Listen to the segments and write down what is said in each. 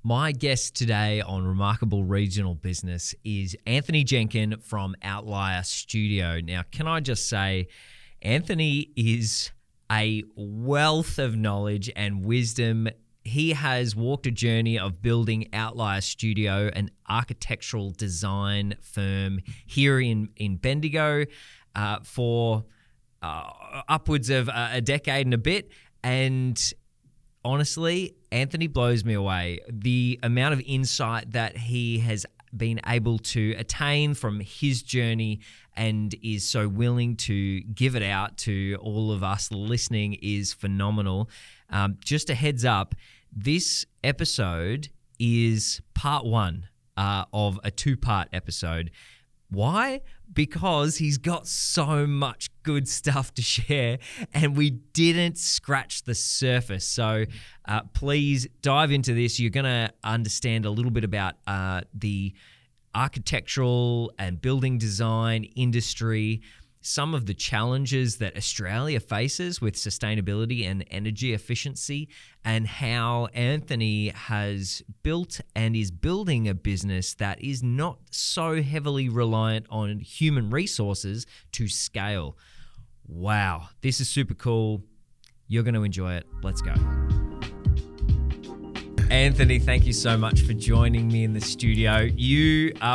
My guest today on Remarkable Regional Business is Anthony Jenkin from Outlier Studio. Now, can I just say, Anthony is a wealth of knowledge and wisdom. He has walked a journey of building Outlier Studio, an architectural design firm here in Bendigo for upwards of a decade and a bit. And honestly, Anthony blows me away. The amount of insight that he has been able to attain from his journey and is so willing to give it out to all of us listening is phenomenal. Just a heads up, this episode is part one of a two-part episode. Why? Because he's got so much good stuff to share and we didn't scratch the surface. So please dive into this. You're going to understand a little bit about the architectural and building design industry, some of the challenges that Australia faces with sustainability and energy efficiency, and how Anthony has built and is building a business that is not so heavily reliant on human resources to scale. Wow, this is super cool. You're going to enjoy it. Let's go. Anthony, thank you so much for joining me in the studio.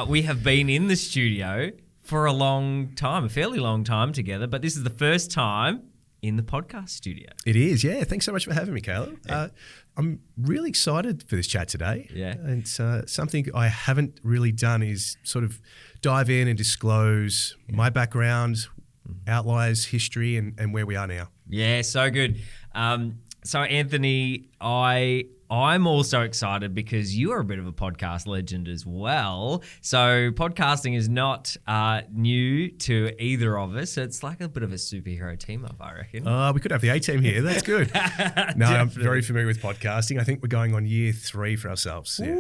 We have been in the studio for a long time, a fairly long time together, but this is the first time in the podcast studio. It is, yeah. Thanks so much for having me, Caleb. Yeah. I'm really excited for this chat today. Yeah. And something I haven't really done is sort of dive in and disclose my background, Outlier's history, and where we are now. Yeah, so good. So Anthony, I'm also excited because you are a bit of a podcast legend as well. So podcasting is not new to either of us. It's like a bit of a superhero team up, I reckon. We could have the A-team here. That's good. No, I'm very familiar with podcasting. I think we're going on year 3 for ourselves. Yeah.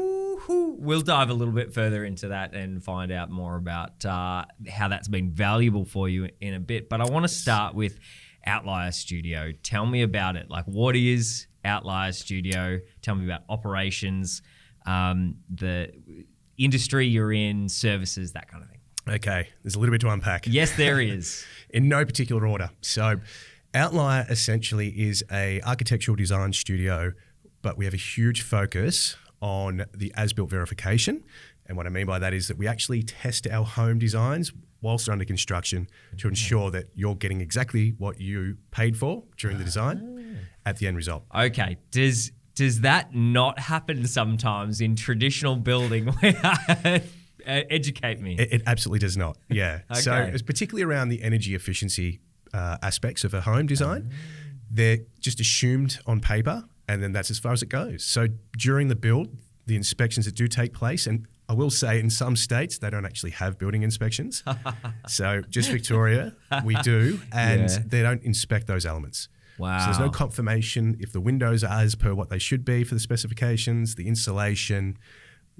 We'll dive a little bit further into that and find out more about how that's been valuable for you in a bit. But I want to start with Outlier Studio. Tell me about it. Like, what is Outlier Studio? Tell me about operations, the industry you're in, services, that kind of thing. Okay, there's a little bit to unpack. Yes, there is. In no particular order. So Outlier essentially is a architectural design studio, but we have a huge focus on the as-built verification. And what I mean by that is that we actually test our home designs whilst they're under construction to ensure that you're getting exactly what you paid for during the design at the end result. Okay. Does that not happen sometimes in traditional building? Educate me. It absolutely does not. Yeah. Okay. So it's particularly around the energy efficiency aspects of a home design. They're just assumed on paper, and then that's as far as it goes. So during the build, the inspections that do take place, and I will say in some states they don't actually have building inspections. So just Victoria, we do, and they don't inspect those elements. Wow. So there's no confirmation if the windows are as per what they should be for the specifications, the insulation.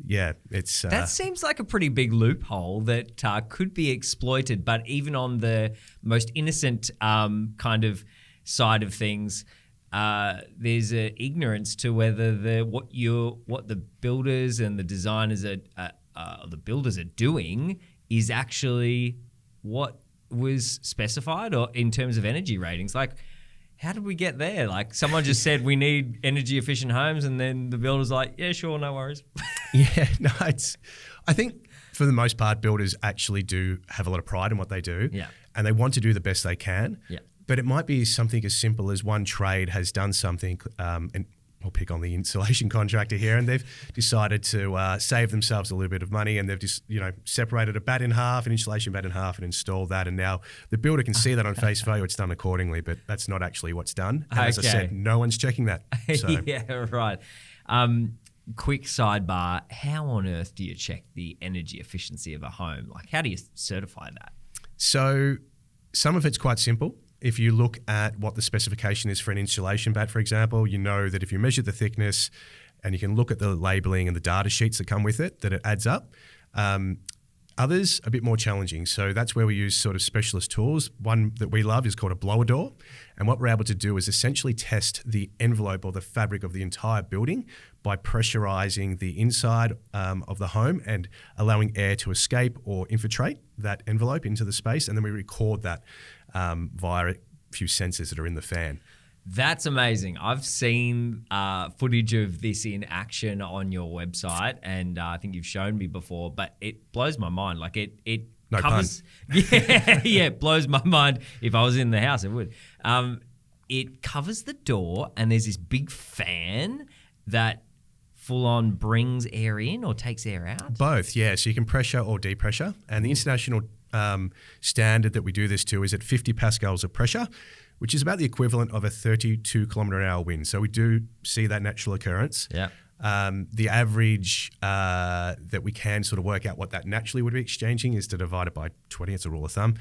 Yeah, it's... that seems like a pretty big loophole that could be exploited, but even on the most innocent kind of side of things, there's an ignorance to whether what the builders and the designers the builders are doing is actually what was specified, or in terms of energy ratings. Like, how did we get there? Like, someone just said we need energy efficient homes, and then the builder's like, yeah, sure, no worries. Yeah, no, I think for the most part, builders actually do have a lot of pride in what they do, and they want to do the best they can. Yeah. But it might be something as simple as one trade has done something, and we'll pick on the insulation contractor here, and they've decided to save themselves a little bit of money, and they've just separated a bat in half, an insulation bat in half, and installed that. And now the builder can see that on face value, it's done accordingly, but that's not actually what's done. And as I said, no one's checking that. So. Yeah, right. Quick sidebar: how on earth do you check the energy efficiency of a home? Like, how do you certify that? So some of it's quite simple. If you look at what the specification is for an insulation bat, for example, you know that if you measure the thickness and you can look at the labeling and the data sheets that come with it, that it adds up. Others, a bit more challenging. So that's where we use sort of specialist tools. One that we love is called a blower door. And what we're able to do is essentially test the envelope or the fabric of the entire building by pressurizing the inside of the home and allowing air to escape or infiltrate that envelope into the space. And then we record that via a few sensors that are in the fan. That's amazing. I've seen footage of this in action on your website, and I think you've shown me before, but it blows my mind. Like it No covers, yeah, it blows my mind. If I was in the house, it would. It covers the door, and there's this big fan that full on brings air in or takes air out? Both, yeah. So you can pressure or depressure. And the international standard that we do this to is at 50 pascals of pressure, which is about the equivalent of a 32 kilometre an hour wind. So we do see that natural occurrence. Yeah. The average that we can sort of work out what that naturally would be exchanging is to divide it by 20. It's a rule of thumb.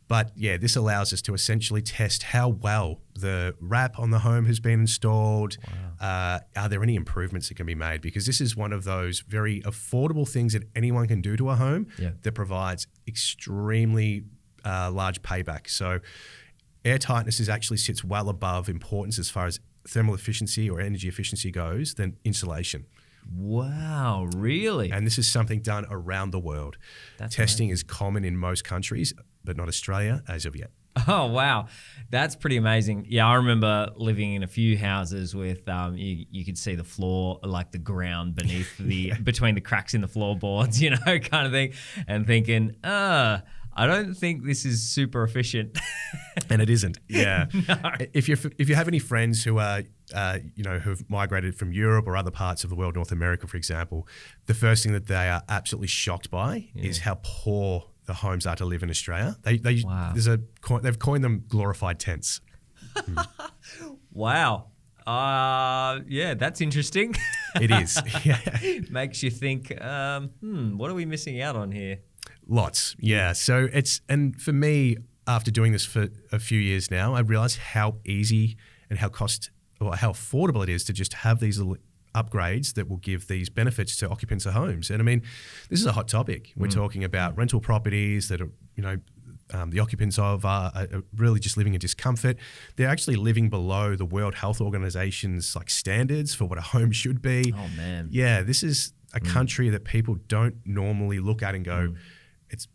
But yeah, this allows us to essentially test how well the wrap on the home has been installed. Wow. Are there any improvements that can be made? Because this is one of those very affordable things that anyone can do to a home that provides extremely large payback. So air tightness actually sits well above importance as far as thermal efficiency or energy efficiency goes than insulation. Wow, really? And this is something done around the world. Testing is common in most countries, but not Australia as of yet. Oh, wow. That's pretty amazing. Yeah, I remember living in a few houses with, you could see the floor, like the ground beneath the, between the cracks in the floorboards, you know, kind of thing, and thinking, I don't think this is super efficient. And it isn't. Yeah. No. If you have any friends who are, who've migrated from Europe or other parts of the world, North America, for example, the first thing that they are absolutely shocked by is how poor the homes are to live in Australia. Wow. They've coined them glorified tents. Wow. Yeah, that's interesting. It is. Yeah. Makes you think, what are we missing out on here? Lots. Yeah. So and for me, after doing this for a few years now, I realized how easy and how affordable it is to just have these little upgrades that will give these benefits to occupants of homes. And I mean, this is a hot topic. We're talking about rental properties that are, the occupants of are really just living in discomfort. They're actually living below the World Health Organization's like standards for what a home should be. Oh man. Yeah, this is a country that people don't normally look at and go, it's,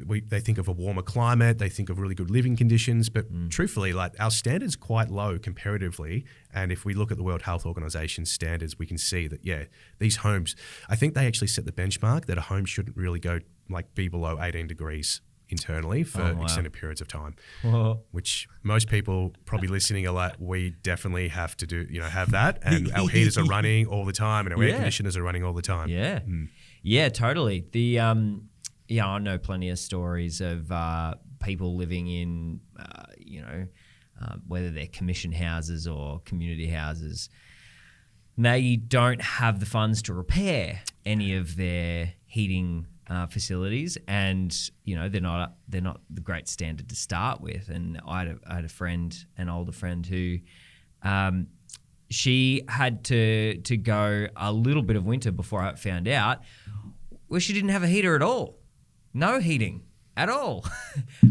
they think of a warmer climate, they think of really good living conditions, but truthfully, like our standards quite low comparatively. And if we look at the World Health Organization standards, we can see that, these homes, I think they actually set the benchmark that a home shouldn't really go be below 18 degrees internally for extended periods of time, which most people probably listening are like, we definitely have to do, have that. And our heaters are running all the time and our air conditioners are running all the time. Yeah. Yeah, totally. I know plenty of stories of people living in, whether they're commission houses or community houses. They don't have the funds to repair any of their heating facilities, and they're not the great standard to start with. And I had a friend, an older friend, who she had to go a little bit of winter before I found out, where she didn't have a heater at all. No heating at all.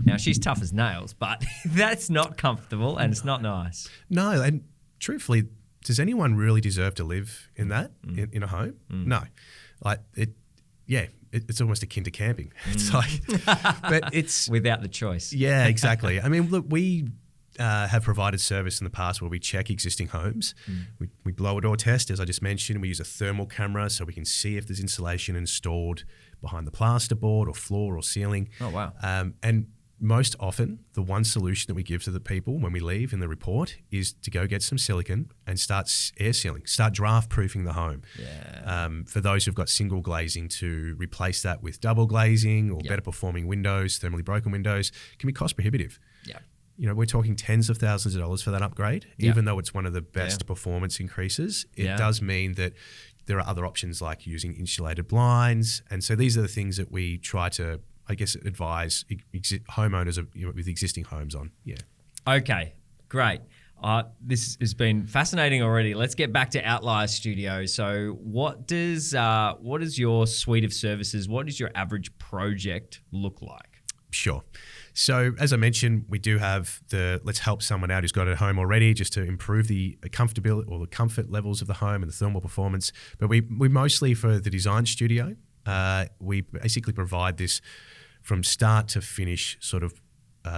Now, she's tough as nails, but that's not comfortable and it's not nice. No, and truthfully, does anyone really deserve to live in that, in a home? No. It's almost akin to camping. It's like, but it's... Without the choice. Yeah, exactly. I mean, look, we have provided service in the past where we check existing homes. We blow a door test, as I just mentioned. We use a thermal camera so we can see if there's insulation installed behind the plasterboard or floor or ceiling. Oh, wow. And most often, the one solution that we give to the people when we leave in the report is to go get some silicone and start air sealing, start draft proofing the home. Yeah. For those who've got single glazing, to replace that with double glazing or better performing windows, thermally broken windows, can be cost prohibitive. Yeah. We're talking tens of thousands of dollars for that upgrade. Even though it's one of the best performance increases, it does mean that there are other options like using insulated blinds. And so these are the things that we try to, I guess, advise homeowners with existing homes on. Yeah. Okay, great. This has been fascinating already. Let's get back to Outlier Studio. So what is your suite of services? What does your average project look like? Sure. So as I mentioned, we do have the let's help someone out who's got a home already just to improve the comfortability or the comfort levels of the home and the thermal performance. But we mostly, for the design studio, we basically provide this from start to finish sort of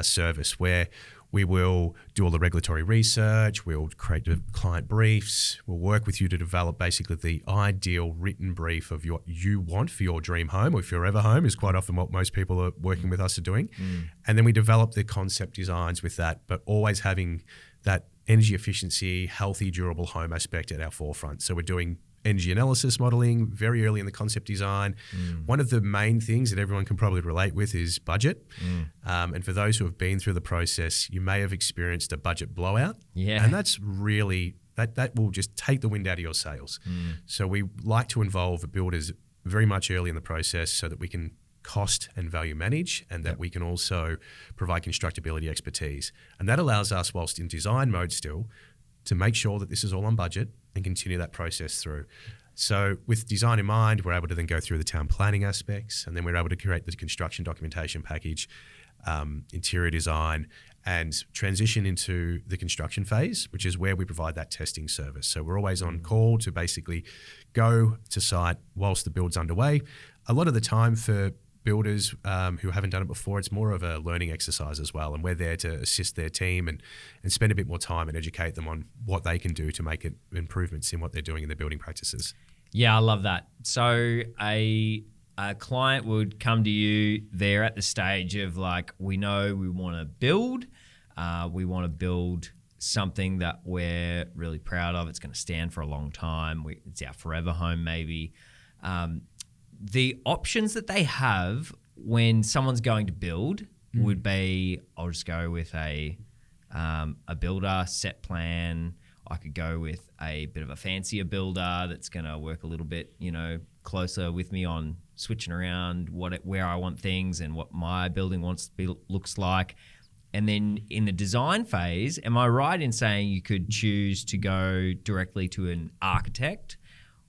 service where we will do all the regulatory research, we'll create the client briefs, we'll work with you to develop basically the ideal written brief of what you want for your dream home or forever home is quite often what most people are working with us are doing. And then we develop the concept designs with that, but always having that energy efficiency, healthy, durable home aspect at our forefront. So we're doing energy analysis modeling very early in the concept design. One of the main things that everyone can probably relate with is budget. And for those who have been through the process, you may have experienced a budget blowout. Yeah. And that's really, that will just take the wind out of your sails. So we like to involve the builders very much early in the process so that we can cost and value manage and that we can also provide constructability expertise. And that allows us, whilst in design mode still, to make sure that this is all on budget and continue that process through. So with design in mind, we're able to then go through the town planning aspects, and then we're able to create the construction documentation package, interior design, and transition into the construction phase, which is where we provide that testing service. So we're always on call to basically go to site whilst the build's underway. A lot of the time for builders who haven't done it before, it's more of a learning exercise as well, and we're there to assist their team and spend a bit more time and educate them on what they can do to make improvements in what they're doing in their building practices. Yeah, I love that. So a client would come to you, they're at the stage of like, we know we want to build something that we're really proud of. It's going to stand for a long time. It's our forever home maybe. The options that they have when someone's going to build would be, I'll just go with a builder set plan. I could go with a bit of a fancier builder that's going to work a little bit, closer with me on switching around where I want things and what my building looks like. And then in the design phase, am I right in saying you could choose to go directly to an architect,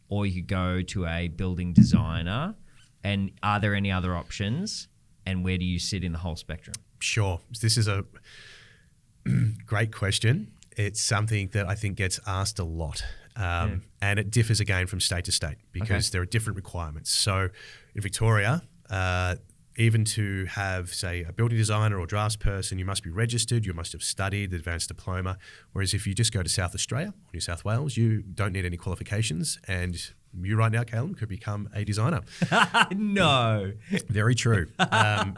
or you could go to a building designer? And are there any other options? And where do you sit in the whole spectrum? Sure. This is a great question. It's something that I think gets asked a lot. And it differs again from state to state because there are different requirements. So in Victoria, even to have, say, a building designer or draftsperson, you must be registered, you must have studied the advanced diploma. Whereas if you just go to South Australia or New South Wales, you don't need any qualifications, and you right now, Caleb, could become a designer. No. Very true.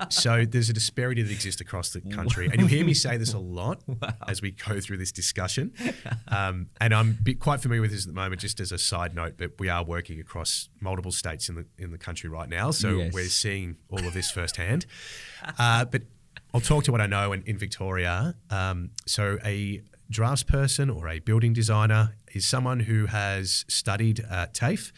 So there's a disparity that exists across the country. And you'll hear me say this a lot as we go through this discussion. And I'm quite familiar with this at the moment, just as a side note, but we are working across multiple states in the country right now. So we're seeing all of this firsthand. But I'll talk to what I know in Victoria. So a draftsperson or a building designer is someone who has studied at TAFE.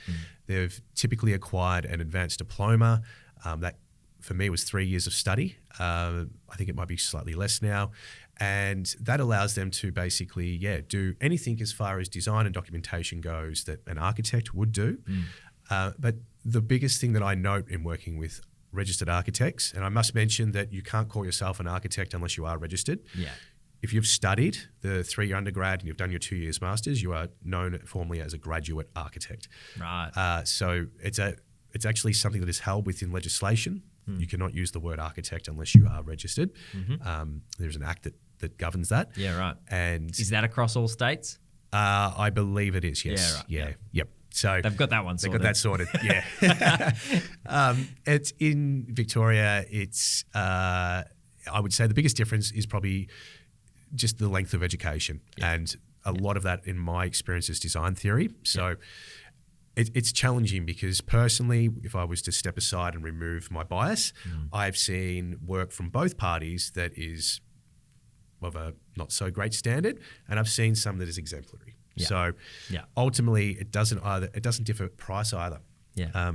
They've typically acquired an advanced diploma. That, for me, was 3 years of study. I think it might be slightly less now. And that allows them to basically, do anything as far as design and documentation goes that an architect would do. But the biggest thing that I note in working with registered architects, and I must mention that you can't call yourself an architect unless you are registered. Yeah. If you've studied the 3-year undergrad and you've done your 2 years masters, you are known formally as a graduate architect. Right. So it's actually something that is held within legislation. You cannot use the word architect unless you are registered. There's an act that governs that. Yeah, right. And is that across all states? I believe it is, yes. Yeah, right. Yeah. Yep. So they've got that one sorted. They've got that sorted, yeah. It's in Victoria, it's I would say the biggest difference is probably just the length of education. And a lot of that, in my experience, is design theory. So it's challenging because personally, if I was to step aside and remove my bias, I've seen work from both parties that is of a not so great standard, and I've seen some that is exemplary. So ultimately, it doesn't differ price either. Yeah.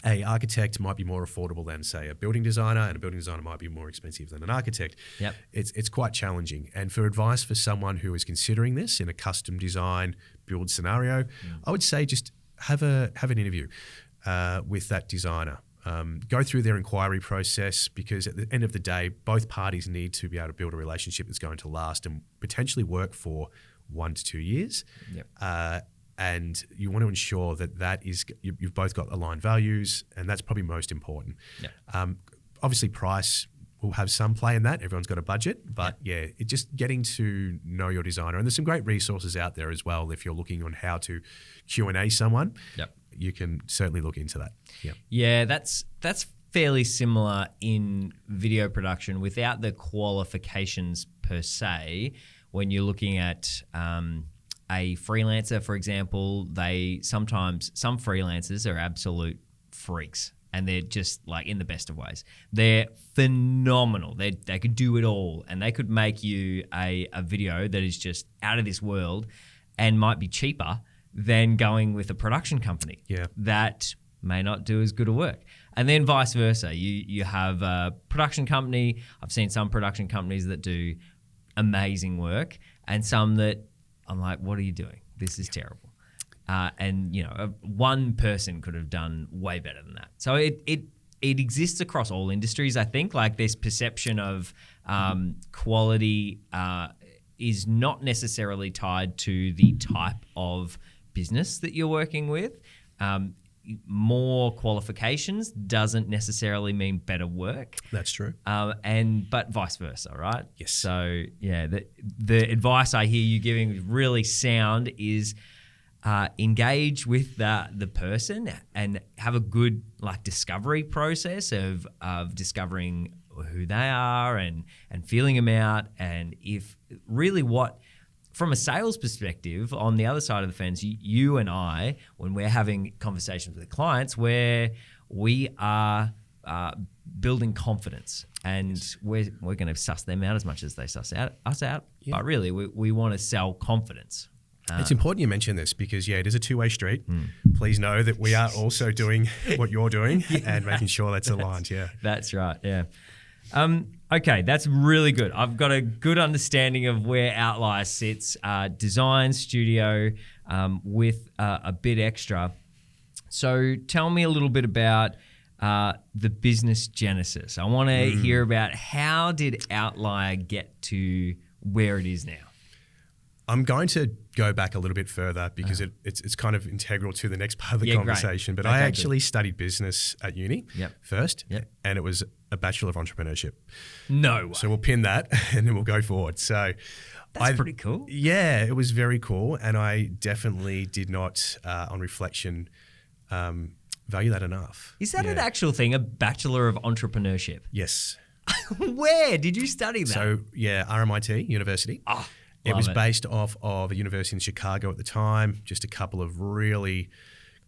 a architect might be more affordable than, say, a building designer, and a building designer might be more expensive than an architect. Yep. It's quite challenging. And for advice for someone who is considering this in a custom design build scenario, I would say just have an interview with that designer. Go through their inquiry process, because at the end of the day, both parties need to be able to build a relationship that's going to last and potentially work for 1 to 2 years. Yep. And you want to ensure that you've both got aligned values, and that's probably most important. Yep. Obviously, price will have some play in that. Everyone's got a budget, but it's just getting to know your designer. And there's some great resources out there as well. If you're looking on how to Q&A someone, you can certainly look into that. Yep. Yeah, that's fairly similar in video production without the qualifications per se. When you're looking at a freelancer, for example, some freelancers are absolute freaks, and they're just like in the best of ways. They're phenomenal. They could do it all, and they could make you a video that is just out of this world and might be cheaper than going with a production company that may not do as good a work. And then vice versa. You have a production company. I've seen some production companies that do amazing work, and some that I'm like, what are you doing? This is terrible. And one person could have done way better than that. So it exists across all industries. I think like this perception of quality is not necessarily tied to the type of business that you're working with. More qualifications doesn't necessarily mean better work. That's true. But vice versa, right? Yes. So yeah, the advice I hear you giving really sound is engage with the person and have a good discovery process of discovering who they are and feeling them out, and if really what. From a sales perspective, on the other side of the fence, you and I, when we're having conversations with clients, where we are building confidence, and we're going to suss them out as much as they suss us out. Yeah. But really, we want to sell confidence. It's important you mention this, because it is a two-way street. Please know that we are also doing what you're doing and making sure that's aligned. Yeah, that's right. Yeah. Okay, that's really good. I've got a good understanding of where Outlier sits. Design studio with a bit extra. So tell me a little bit about the business genesis. I want to hear about, how did Outlier get to where it is now? I'm going to go back a little bit further, because it's kind of integral to the next part of the conversation. Great. But I actually studied business at uni first, and it was a Bachelor of Entrepreneurship. No way. So we'll pin that and then we'll go forward. So that's pretty cool. Yeah, it was very cool, and I definitely did not, on reflection, value that enough. Is that an actual thing, a Bachelor of Entrepreneurship? Yes. Where did you study that? So RMIT University. It was based off of a university in Chicago at the time, just a couple of really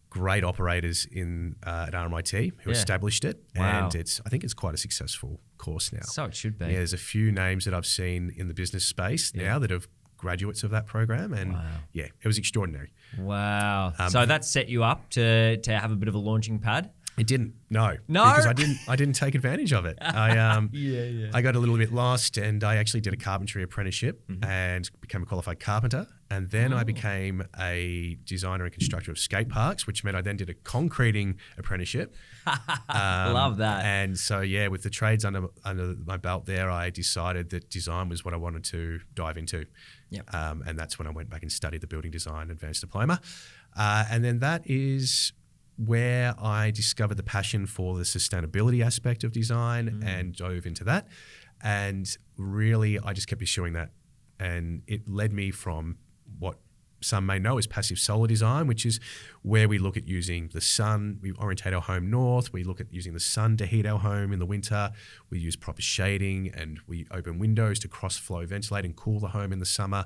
great operators at RMIT who established it. Wow. And I think it's quite a successful course now. So it should be. Yeah, there's a few names that I've seen in the business space now that have graduates of that program, and it was extraordinary. Wow. So that set you up to have a bit of a launching pad? It didn't, no, because I didn't take advantage of it. I got a little bit lost, and I actually did a carpentry apprenticeship and became a qualified carpenter. And then I became a designer and constructor of skateparks, which meant I then did a concreting apprenticeship. Love that. And so, with the trades under my belt there, I decided that design was what I wanted to dive into. Yep. And that's when I went back and studied the building design advanced diploma. And then that is where I discovered the passion for the sustainability aspect of design and dove into that. And really, I just kept pursuing that. And it led me from what some may know as passive solar design, which is where we look at using the sun. We orientate our home north. We look at using the sun to heat our home in the winter. We use proper shading, and we open windows to cross-flow ventilate and cool the home in the summer.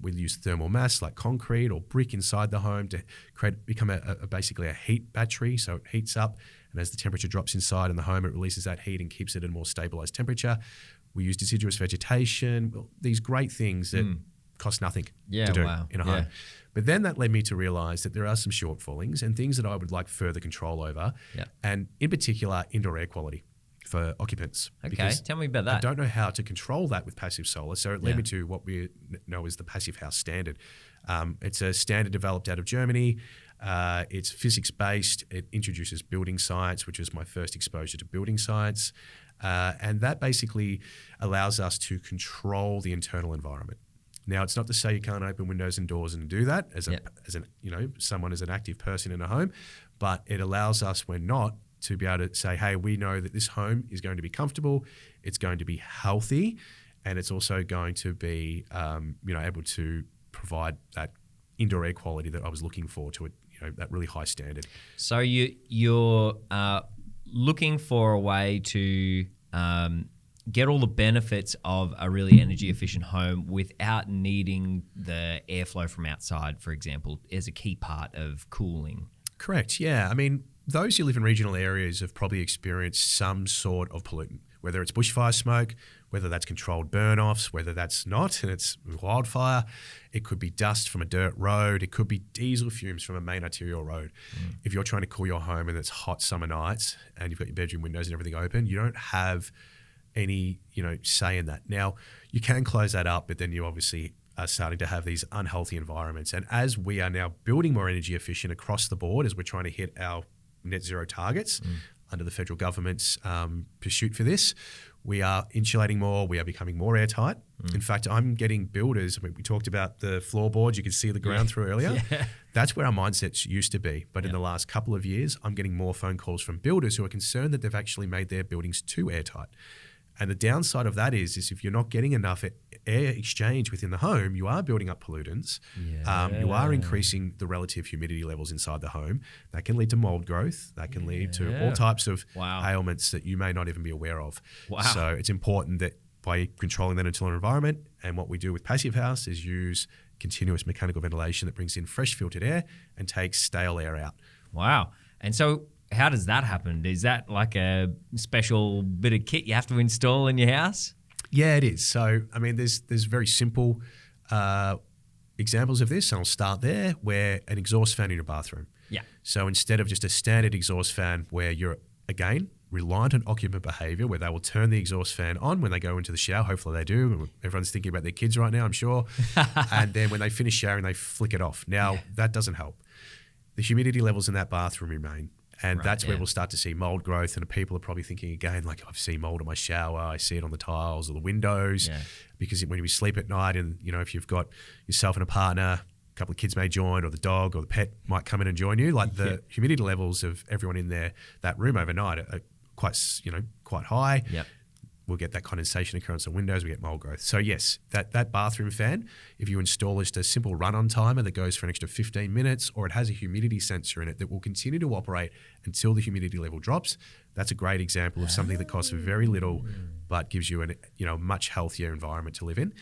We use thermal mass like concrete or brick inside the home to become basically a heat battery. So it heats up, and as the temperature drops inside in the home, it releases that heat and keeps it at a more stabilized temperature. We use deciduous vegetation, these great things that cost nothing Yeah, to do wow. in a Yeah. home. But then that led me to realize that there are some shortfallings and things that I would like further control over, Yeah. and in particular, indoor air quality for occupants. Okay, Because tell me about I that. don't know how to control that with passive solar. So it led Yeah. me to what we know as the Passive House Standard. It's a standard developed out of Germany. It's physics-based. It introduces building science, which was my first exposure to building science. And that basically allows us to control the internal environment. Now, it's not to say you can't open windows and doors and do that as someone as an active person in a home, but it allows us, when not, to be able to say, hey, we know that this home is going to be comfortable, it's going to be healthy, and it's also going to be able to provide that indoor air quality that I was looking for to it, that really high standard. So you're looking for a way to get all the benefits of a really energy efficient home without needing the airflow from outside, for example, as a key part of cooling. Correct, yeah. I mean, those who live in regional areas have probably experienced some sort of pollutant, whether it's bushfire smoke, whether that's controlled burn-offs, whether that's not, and it's wildfire. It could be dust from a dirt road. It could be diesel fumes from a main arterial road. If you're trying to cool your home and it's hot summer nights and you've got your bedroom windows and everything open, you don't have any, say in that. Now, you can close that up, but then you obviously are starting to have these unhealthy environments. And as we are now building more energy efficient across the board, as we're trying to hit our net zero targets under the federal government's pursuit for this, we are insulating more, we are becoming more airtight. In fact, I'm getting builders, we talked about the floorboards, you could see the ground through earlier. Yeah. That's where our mindsets used to be. But in the last couple of years, I'm getting more phone calls from builders who are concerned that they've actually made their buildings too airtight. And the downside of that is if you're not getting enough air exchange within the home, you are building up pollutants. You are increasing the relative humidity levels inside the home. That can lead to mold growth. That can lead to all types of ailments that you may not even be aware of. Wow. So it's important that by controlling that internal environment, and what we do with Passive House is use continuous mechanical ventilation that brings in fresh filtered air and takes stale air out. Wow. And so how does that happen? Is that like a special bit of kit you have to install in your house? Yeah, it is. So, I mean, there's very simple examples of this, and I'll start there, where an exhaust fan in your bathroom. Yeah. So instead of just a standard exhaust fan where you're, again, reliant on occupant behaviour, where they will turn the exhaust fan on when they go into the shower. Hopefully they do. Everyone's thinking about their kids right now, I'm sure. And then when they finish showering, they flick it off. Now, that doesn't help. The humidity levels in that bathroom remain. And that's where we'll start to see mold growth. And people are probably thinking again, like, I've seen mold in my shower. I see it on the tiles or the windows. Yeah. Because when we sleep at night and, if you've got yourself and a partner, a couple of kids may join, or the dog or the pet might come in and join you. Like the humidity levels of everyone in that room overnight are quite high. Yep. We'll get that condensation occurrence on windows, we get mold growth. So yes, that bathroom fan, if you install just a simple run-on timer that goes for an extra 15 minutes, or it has a humidity sensor in it that will continue to operate until the humidity level drops, that's a great example of something that costs very little but gives you a much healthier environment to live in.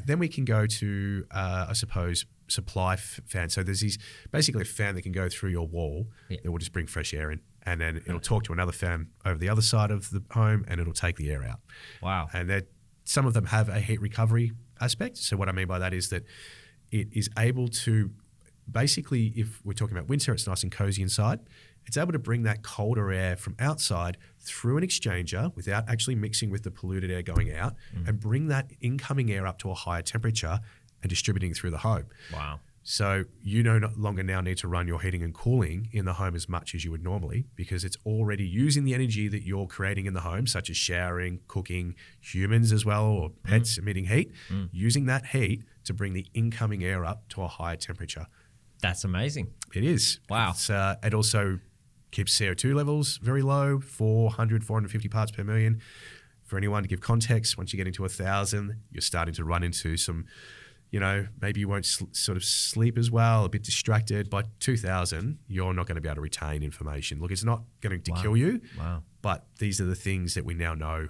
Then we can go to, I suppose, supply fan. So there's basically a fan that can go through your wall that will just bring fresh air in. And then it'll talk to another fan over the other side of the home, and it'll take the air out. Wow. And some of them have a heat recovery aspect. So what I mean by that is that it is able to basically, if we're talking about winter, it's nice and cozy inside. It's able to bring that colder air from outside through an exchanger without actually mixing with the polluted air going out, and bring that incoming air up to a higher temperature and distributing through the home. Wow. So you no longer now need to run your heating and cooling in the home as much as you would normally, because it's already using the energy that you're creating in the home, such as showering, cooking, humans as well, or pets emitting heat, using that heat to bring the incoming air up to a higher temperature. That's amazing. It is. Wow. It also keeps CO2 levels very low, 450 parts per million. For anyone to give context, once you get into 1,000, you're starting to run into some, maybe you won't sort of sleep as well, a bit distracted. By 2,000, you're not going to be able to retain information. Look, it's not going to kill you, but these are the things that we now know.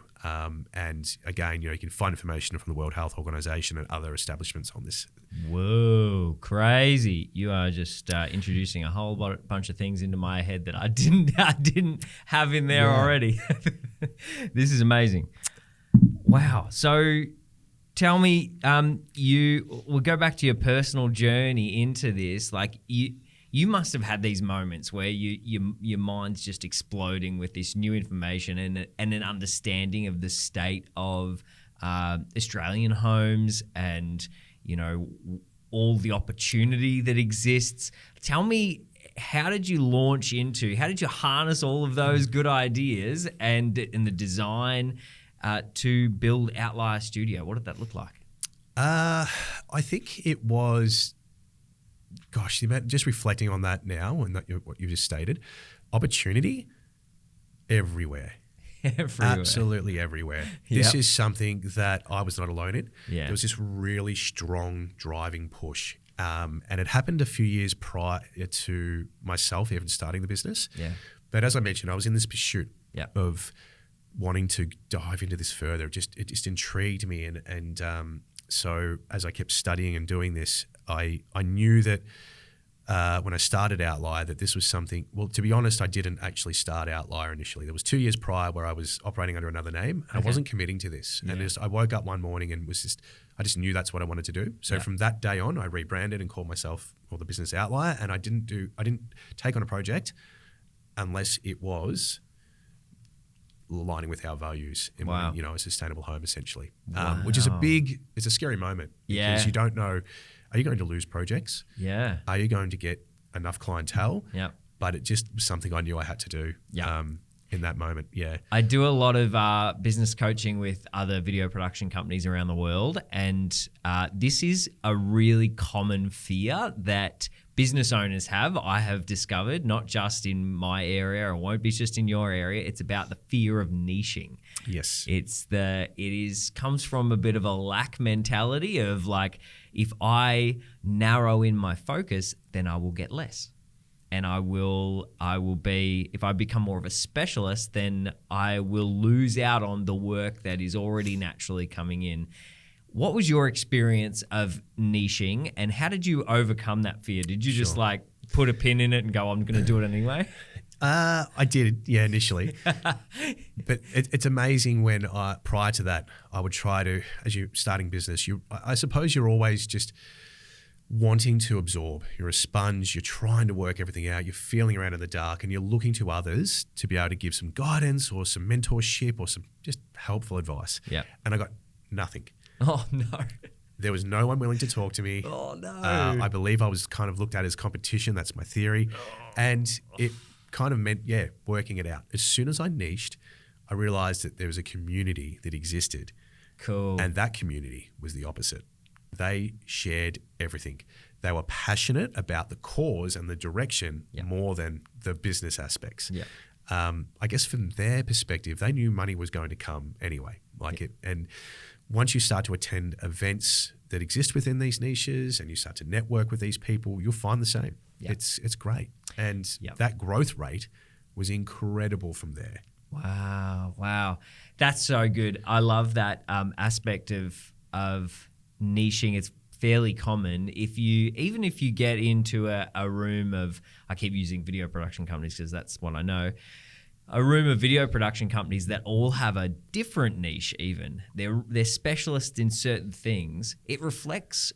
And again, you can find information from the World Health Organization and other establishments on this. Whoa, crazy. You are just introducing a whole bunch of things into my head that I didn't have in there already. This is amazing. Wow. So tell me, we'll go back to your personal journey into this. Like you must have had these moments where your mind's just exploding with this new information and an understanding of the state of Australian homes and, you know, all the opportunity that exists. Tell me, how did you harness all of those good ideas and the design to build Outlier Studio? What did that look like? I think it was, gosh, just reflecting on that now and what you just stated, opportunity everywhere. Absolutely everywhere. This is something that I was not alone in. Yeah. There was this really strong driving push. And it happened a few years prior to myself even starting the business. Yeah. But as I mentioned, I was in this pursuit of wanting to dive into this further. It just intrigued me. And so as I kept studying and doing this, I knew that when I started Outlier that this was something, well, to be honest, I didn't actually start Outlier initially. There was 2 years prior where I was operating under another name and I wasn't committing to this. Yeah. And I woke up one morning and I just knew that's what I wanted to do. So from that day on, I rebranded and called myself the business Outlier, and I didn't take on a project unless it was aligning with our values in a sustainable home essentially, which is it's a scary moment because you don't know, are you going to lose projects? Yeah. Are you going to get enough clientele? Yeah. But it just was something I knew I had to do in that moment. Yeah. I do a lot of business coaching with other video production companies around the world. And this is a really common fear that business owners have, I have discovered, not just in my area, or won't be just in your area. It's about the fear of niching. Yes. Comes from a bit of a lack mentality of like, if I narrow in my focus, then I will get less. And if I become more of a specialist, then I will lose out on the work that is already naturally coming in. What was your experience of niching, and how did you overcome that fear? Did you just like put a pin in it and go, I'm going to do it anyway? I did, initially. But it's amazing when prior to that, I would try to, as you're starting business, I suppose you're always just wanting to absorb. You're a sponge, you're trying to work everything out, you're feeling around in the dark, and you're looking to others to be able to give some guidance or some mentorship or some just helpful advice. Yeah. And I got nothing. Oh, no. There was no one willing to talk to me. Oh, no. I believe I was kind of looked at as competition. That's my theory. And it kind of meant, working it out. As soon as I niched, I realized that there was a community that existed. Cool. And that community was the opposite. They shared everything. They were passionate about the cause and the direction more than the business aspects. Yeah. I guess from their perspective, they knew money was going to come anyway. And once you start to attend events that exist within these niches and you start to network with these people, you'll find the same. Yeah. It's great. And that growth rate was incredible from there. Wow. That's so good. I love that aspect of niching. It's fairly common. Even if you get into a room of, I keep using video production companies because that's what I know, a room of video production companies that all have a different niche even. They're specialists in certain things. It reflects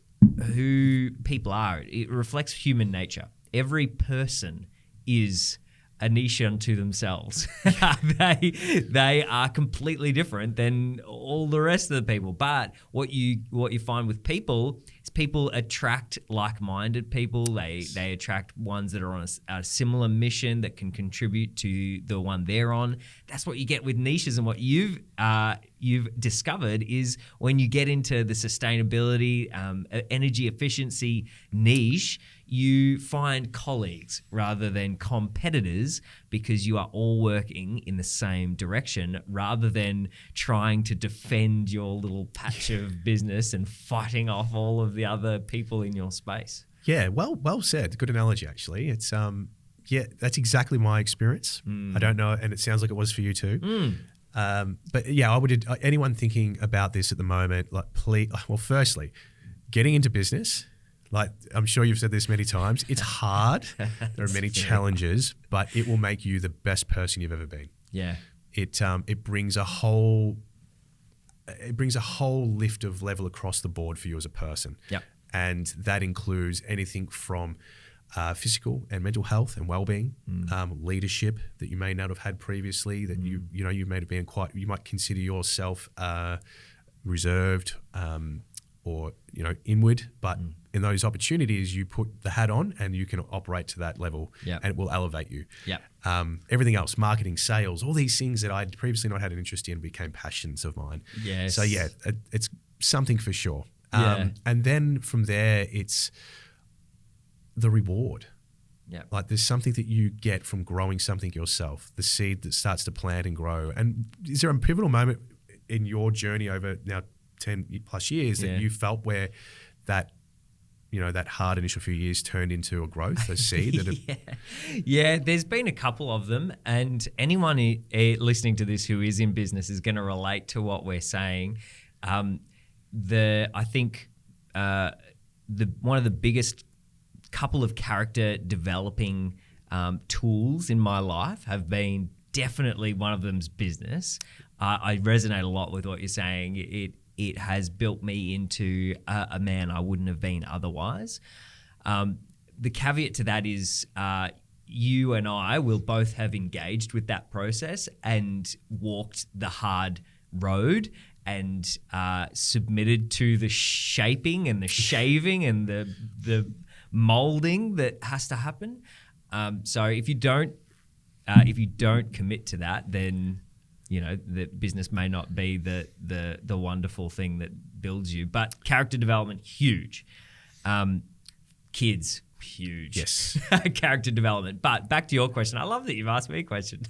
who people are. It reflects human nature. Every person is a niche unto themselves. They are completely different than all the rest of the people. But what you find with people is people attract like-minded people. They attract ones that are on a similar mission that can contribute to the one they're on. That's what you get with niches. And what you've discovered is when you get into the sustainability, energy efficiency niche, you find colleagues rather than competitors because you are all working in the same direction rather than trying to defend your little patch of business and fighting off all of the other people in your space. Yeah, well said. Good analogy, actually. It's that's exactly my experience. I don't know, and it sounds like it was for you too. But I would anyone thinking about this at the moment, firstly, getting into business. Like I'm sure you've said this many times, it's hard. There are many challenges, but it will make you the best person you've ever been. Yeah. It brings a whole it brings a whole lift of level across the board for you as a person. Yep. And that includes anything from physical and mental health and well-being, leadership that you may not have had previously, that you may have been you might consider yourself reserved or inward, but in those opportunities you put the hat on and you can operate to that level, and it will elevate you. Everything else, marketing, sales, all these things that I'd previously not had an interest in became passions of mine. Yes. So it's something for sure. And then from there, it's the reward. Like there's something that you get from growing something yourself, the seed that starts to plant and grow. And is there a pivotal moment in your journey over now 10 plus years that you felt where that, that hard initial few years turned into a growth, a seed? There's been a couple of them, and anyone listening to this who is in business is going to relate to what we're saying. I think one of the biggest couple of character developing tools in my life have been, definitely one of them's business. I resonate a lot with what you're saying. It has built me into a man I wouldn't have been otherwise. The caveat to that is you and I will both have engaged with that process and walked the hard road and submitted to the shaping and the shaving and the molding that has to happen. So if you don't commit to that, then the business may not be the wonderful thing that builds you. But character development, huge. Kids, huge. Yes. Character development. But back to your question. I love that you've asked me a question.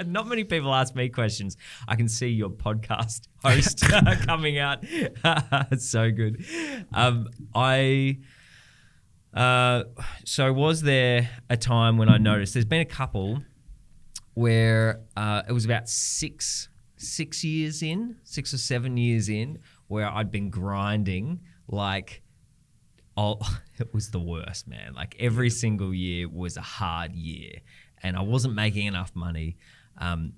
Not many people ask me questions. I can see your podcast host coming out. It's so good. So was there a time when I noticed, there's been a couple where it was about 6 or 7 years in, where I'd been grinding like, it was the worst, man. Like every single year was a hard year and I wasn't making enough money.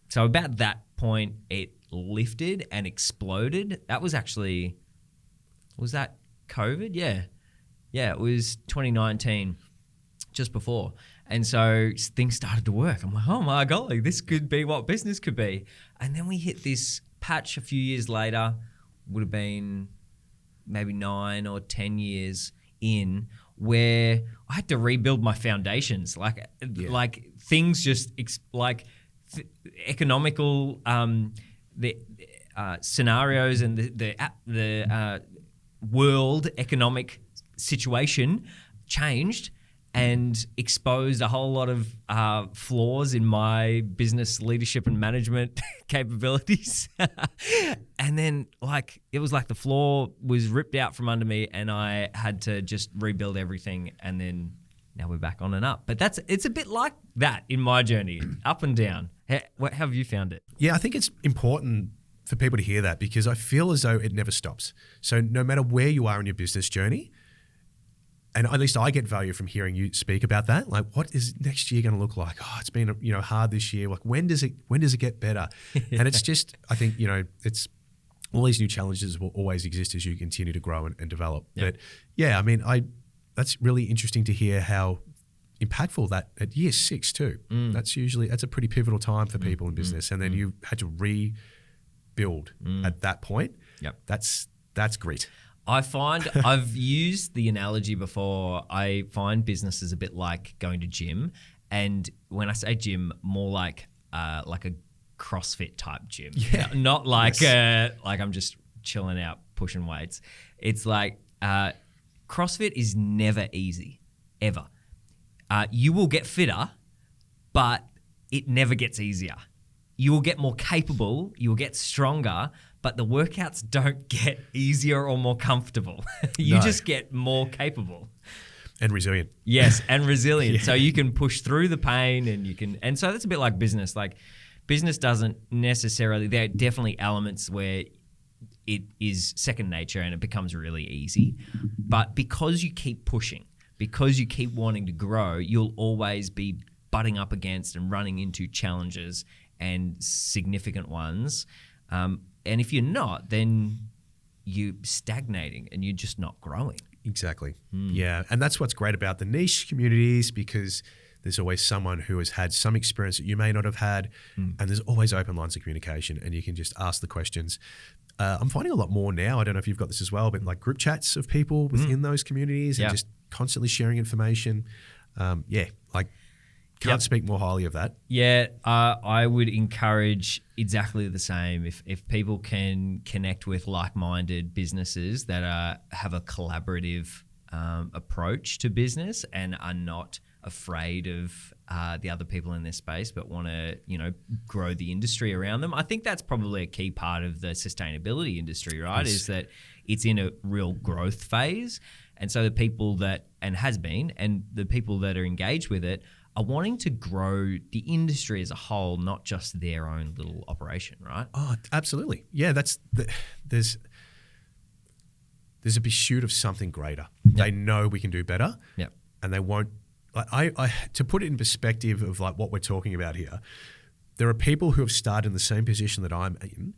So about that point, it lifted and exploded. That was actually, was that COVID? Yeah, it was 2019, just before. And so things started to work. I'm like, oh my golly, this could be what business could be. And then we hit this patch a few years later, would have been maybe 9 or 10 years in, where I had to rebuild my foundations. Like things just economical scenarios and the world economic situation changed and exposed a whole lot of flaws in my business leadership and management capabilities. And then it was like the floor was ripped out from under me and I had to just rebuild everything, and then now we're back on and up. But it's a bit like that in my journey, up and down. How have you found it? Yeah, I think it's important for people to hear that, because I feel as though it never stops. So no matter where you are in your business journey, and at least I get value from hearing you speak about that. Like, what is next year going to look like? Oh, it's been hard this year. Like, when does it get better? And it's just, I think it's all these new challenges will always exist as you continue to grow and develop. Yeah. But yeah, I mean, that's really interesting to hear how impactful that at year 6 too. That's a pretty pivotal time for people in business, and then you had to rebuild at that point. Yep, that's grit. I find I've used the analogy before. I find business is a bit like going to gym, and when I say gym, more like a CrossFit type gym. Yeah. Not like like I'm just chilling out pushing weights. It's like CrossFit is never easy, ever. You will get fitter, but it never gets easier. You will get more capable, you will get stronger, but the workouts don't get easier or more comfortable. You just get more capable. And resilient. Yes, and resilient. So you can push through the pain, and so that's a bit like business. Like business doesn't necessarily, there are definitely elements where it is second nature and it becomes really easy. But because you keep pushing, because you keep wanting to grow, you'll always be butting up against and running into challenges and significant ones. And if you're not, then you're stagnating and you're just not growing. Exactly. Yeah. And that's what's great about the niche communities, because there's always someone who has had some experience that you may not have had. And there's always open lines of communication, and you can just ask the questions. I'm finding a lot more now. I don't know if you've got this as well, but like group chats of people within those communities and just constantly sharing information. Can't speak more highly of that. Yeah, I would encourage exactly the same. If people can connect with like-minded businesses that have a collaborative approach to business and are not afraid of the other people in this space, but want to, grow the industry around them. I think that's probably a key part of the sustainability industry, right? Yes. Is that it's in a real growth phase. And so the people that, and has been, and the people that are engaged with it are wanting to grow the industry as a whole, not just their own little operation, right? Oh, absolutely. Yeah, there's a pursuit of something greater. Yep. They know we can do better. Yep. And they won't. To put it in perspective of like what we're talking about here, there are people who have started in the same position that I'm in.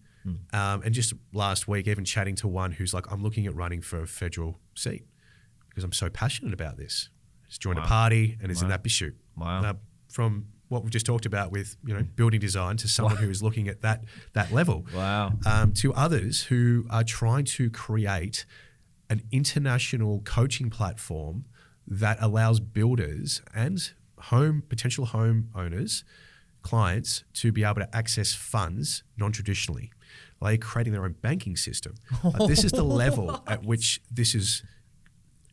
And just last week, even chatting to one who's like, I'm looking at running for a federal seat because I'm so passionate about this. Just joined a party and is in that pursuit. Wow. From what we've just talked about with building design to someone who is looking at that level. Wow. To others who are trying to create an international coaching platform that allows builders and potential home owners, clients, to be able to access funds non-traditionally. They're creating their own banking system. This is the level at which this is,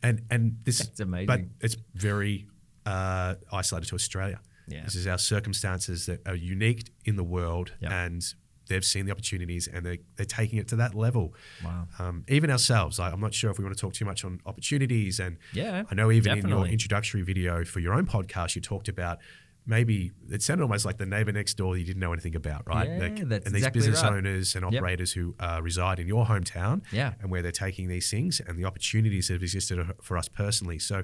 and this. That's amazing. But it's very isolated to Australia. Yeah. This is our circumstances that are unique in the world, and they've seen the opportunities and they're taking it to that level. Wow. Even ourselves, I'm not sure if we want to talk too much on opportunities. And I know even in your introductory video for your own podcast, you talked about maybe it sounded almost like the neighbor next door that you didn't know anything about, right? Yeah, that's and these exactly business right. owners and operators who reside in your hometown and where they're taking these things and the opportunities that have existed for us personally. So,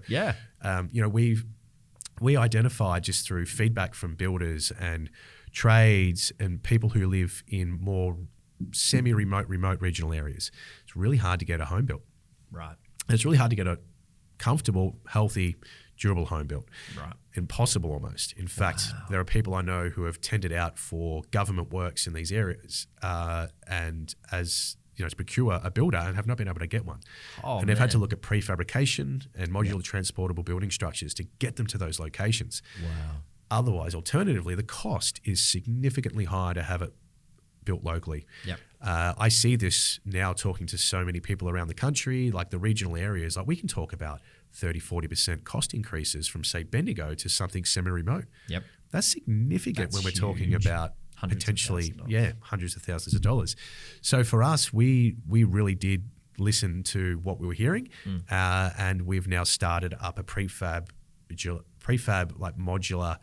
we identified just through feedback from builders and trades and people who live in more semi-remote, remote regional areas. It's really hard to get a home built. Right. And it's really hard to get a comfortable, healthy, durable home built. Right. Impossible almost. In fact, there are people I know who have tendered out for government works in these areas and as to procure a builder and have not been able to get one. And they've had to look at prefabrication and modular transportable building structures to get them to those locations. Wow. Otherwise, alternatively, the cost is significantly higher to have it built locally. Yep. I see this now talking to so many people around the country, like the regional areas, like we can talk about 30, 40% cost increases from, say, Bendigo to something semi-remote. Yep. That's significant when we're talking about potentially, hundreds of thousands of dollars. So for us, we really did listen to what we were hearing, and we've now started up a prefab like modular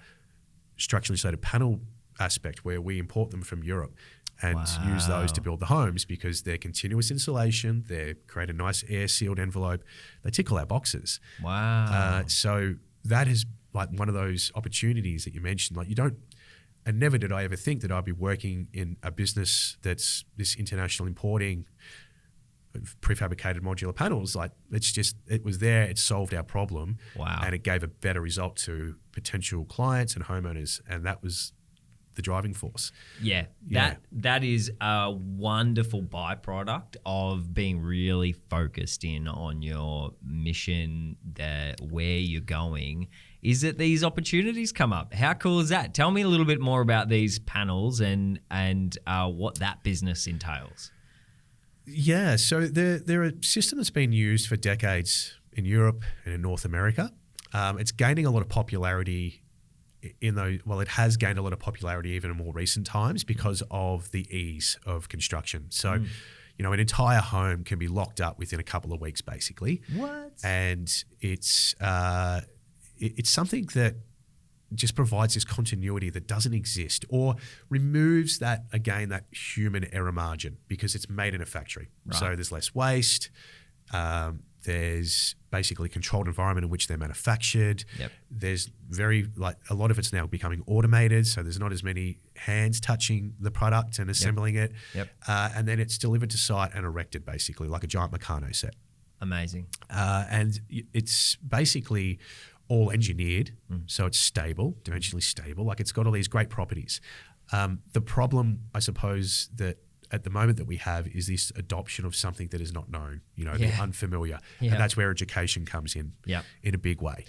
structurally insulated panel aspect where we import them from Europe and use those to build the homes because they're continuous insulation, they create a nice air sealed envelope, they tick all our boxes. Wow. So that is like one of those opportunities that you mentioned. Like and never did I ever think that I'd be working in a business that's this international importing of prefabricated modular panels. Like it was there, it solved our problem. Wow. And it gave a better result to potential clients and homeowners. And that was the driving force. Yeah. That is a wonderful byproduct of being really focused in on your mission, where you're going, is that these opportunities come up. How cool is that? Tell me a little bit more about these panels and what that business entails. Yeah, so they're a system that's been used for decades in Europe and in North America. It's gaining a lot of popularity it has gained a lot of popularity even in more recent times because of the ease of construction. So, an entire home can be locked up within a couple of weeks, basically. What? And it's something that just provides this continuity that doesn't exist or removes that human error margin because it's made in a factory. Right. So there's less waste. There's basically a controlled environment in which they're manufactured. Yep. There's a lot of it's now becoming automated, so there's not as many hands touching the product and assembling it. Yep. And then it's delivered to site and erected, basically, like a giant Meccano set. Amazing. And it's basically all engineered, so it's stable, dimensionally stable. Like, it's got all these great properties. The problem, I suppose, that at the moment that we have is this adoption of something that is not known, the unfamiliar. Yeah. And that's where education comes in a big way.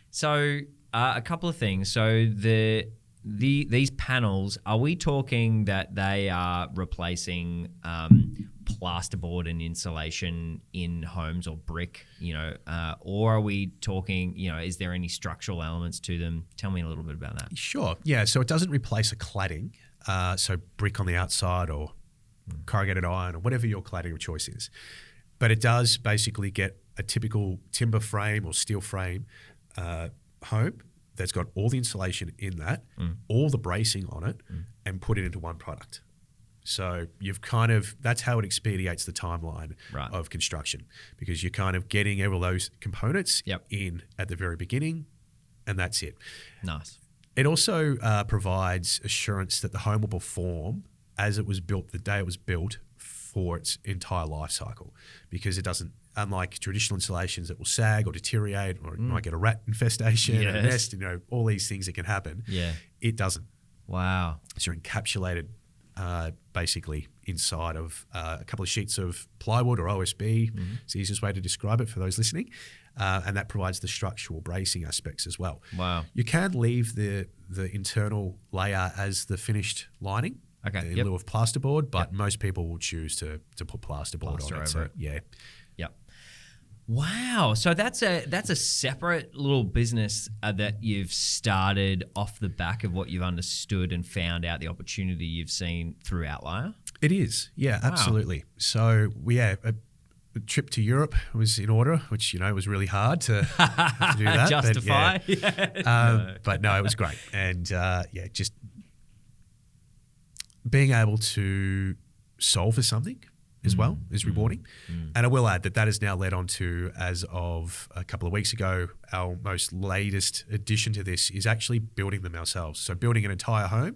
So a couple of things. So these panels, are we talking that they are replacing plasterboard and insulation in homes or brick, or are we talking, is there any structural elements to them? Tell me a little bit about that. Sure. Yeah. So it doesn't replace a cladding, so brick on the outside or corrugated iron or whatever your cladding of choice is. But it does basically get a typical timber frame or steel frame home that's got all the insulation in that, all the bracing on it, and put it into one product. So that's how it expedites the timeline of construction, because you're kind of getting all those components in at the very beginning, and that's it. Nice. It also provides assurance that the home will perform as it was built the day it was built for its entire life cycle, because it doesn't, unlike traditional installations that will sag or deteriorate, or it might get a rat infestation, a nest, all these things that can happen. Yeah. It doesn't. Wow. So you're encapsulated basically inside of a couple of sheets of plywood or OSB. It's the easiest way to describe it for those listening. And that provides the structural bracing aspects as well. Wow. You can leave the internal layer as the finished lining. Okay. In lieu of plasterboard, but most people will choose to put plasterboard on it. Over it. Yeah. Yep. Wow. So that's a separate little business that you've started off the back of what you've understood and found out the opportunity you've seen through Outlier? It is. Yeah, absolutely. So a trip to Europe was in order, which, was really hard to do that. Justify. But no, it was great. And just being able to solve for something as well is rewarding. And I will add that has now led on to, as of a couple of weeks ago, our most latest addition to this is actually building them ourselves. So building an entire home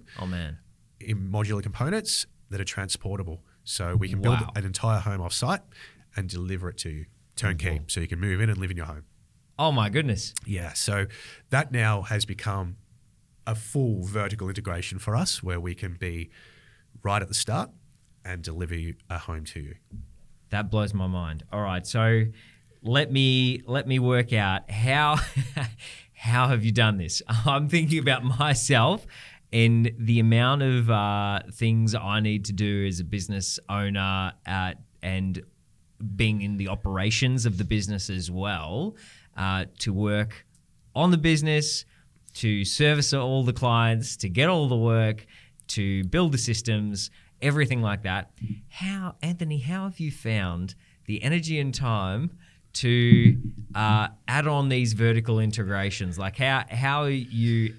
in modular components that are transportable. So we can build an entire home off-site and deliver it to you, turnkey, so you can move in and live in your home. Oh my goodness. Yeah, so that now has become a full vertical integration for us, where we can be right at the start and deliver a home to you. That blows my mind. All right, so let me work out how have you done this? I'm thinking about myself and the amount of things I need to do as a business owner and being in the operations of the business as well, to work on the business, to service all the clients, to get all the work, to build the systems, everything like that. Anthony, how have you found the energy and time to add on these vertical integrations? Like, how are you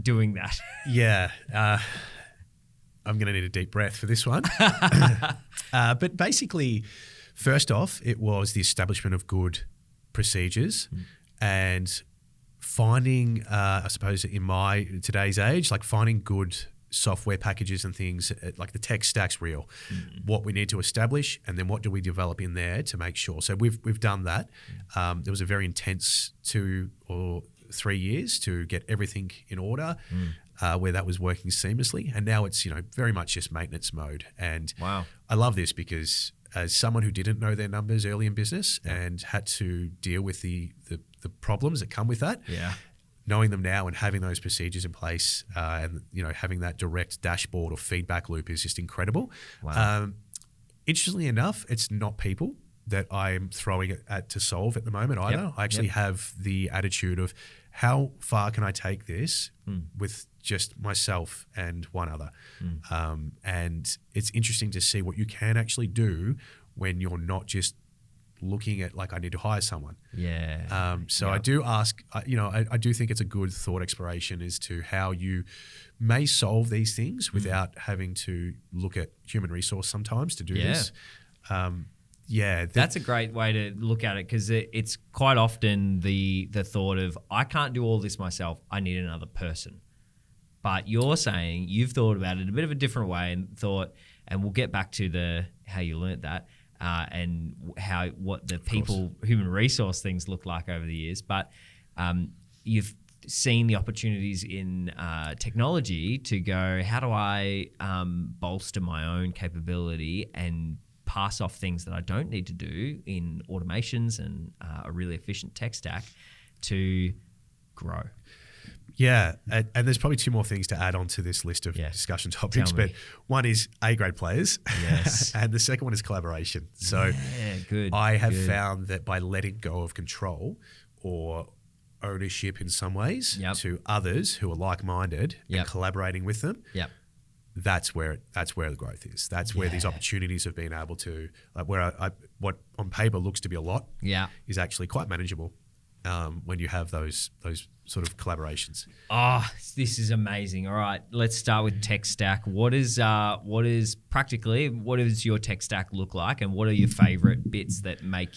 doing that? Yeah. I'm going to need a deep breath for this one. But basically, first off, it was the establishment of good procedures and finding, I suppose in today's age, like finding good software packages and things, like the tech stack's real. What we need to establish, and then what do we develop in there to make sure. So we've done that. There was a very intense 2 or 3 years to get everything in order, where that was working seamlessly. And now it's very much just maintenance mode. And I love this because as someone who didn't know their numbers early in business and had to deal with the problems that come with that, knowing them now and having those procedures in place, and having that direct dashboard or feedback loop is just incredible. Interestingly enough, it's not people that I'm throwing it at to solve at the moment either. I actually have the attitude of how far can I take this with just myself and one other. And it's interesting to see what you can actually do when you're not just looking at like, I need to hire someone. I do ask, I do think it's a good thought exploration as to how you may solve these things without having to look at human resource sometimes to do this. That's a great way to look at it, because it's quite often the thought of, I can't do all this myself, I need another person. But you're saying you've thought about it a bit of a different way and thought, and we'll get back to how you learnt that and what the human resource things look like over the years. But you've seen the opportunities in technology to go, how do I bolster my own capability and pass off things that I don't need to do in automations and a really efficient tech stack to grow? Yeah, and there's probably two more things to add on to this list of discussion topics. But one is A-grade players, and the second one is collaboration. So I have found that by letting go of control or ownership in some ways to others who are like-minded and collaborating with them, that's where the growth is. That's where these opportunities have been able to, like where what on paper looks to be a lot, is actually quite manageable when you have those sort of collaborations. Oh, this is amazing. All right, let's start with tech stack. What does your tech stack look like, and what are your favorite bits that make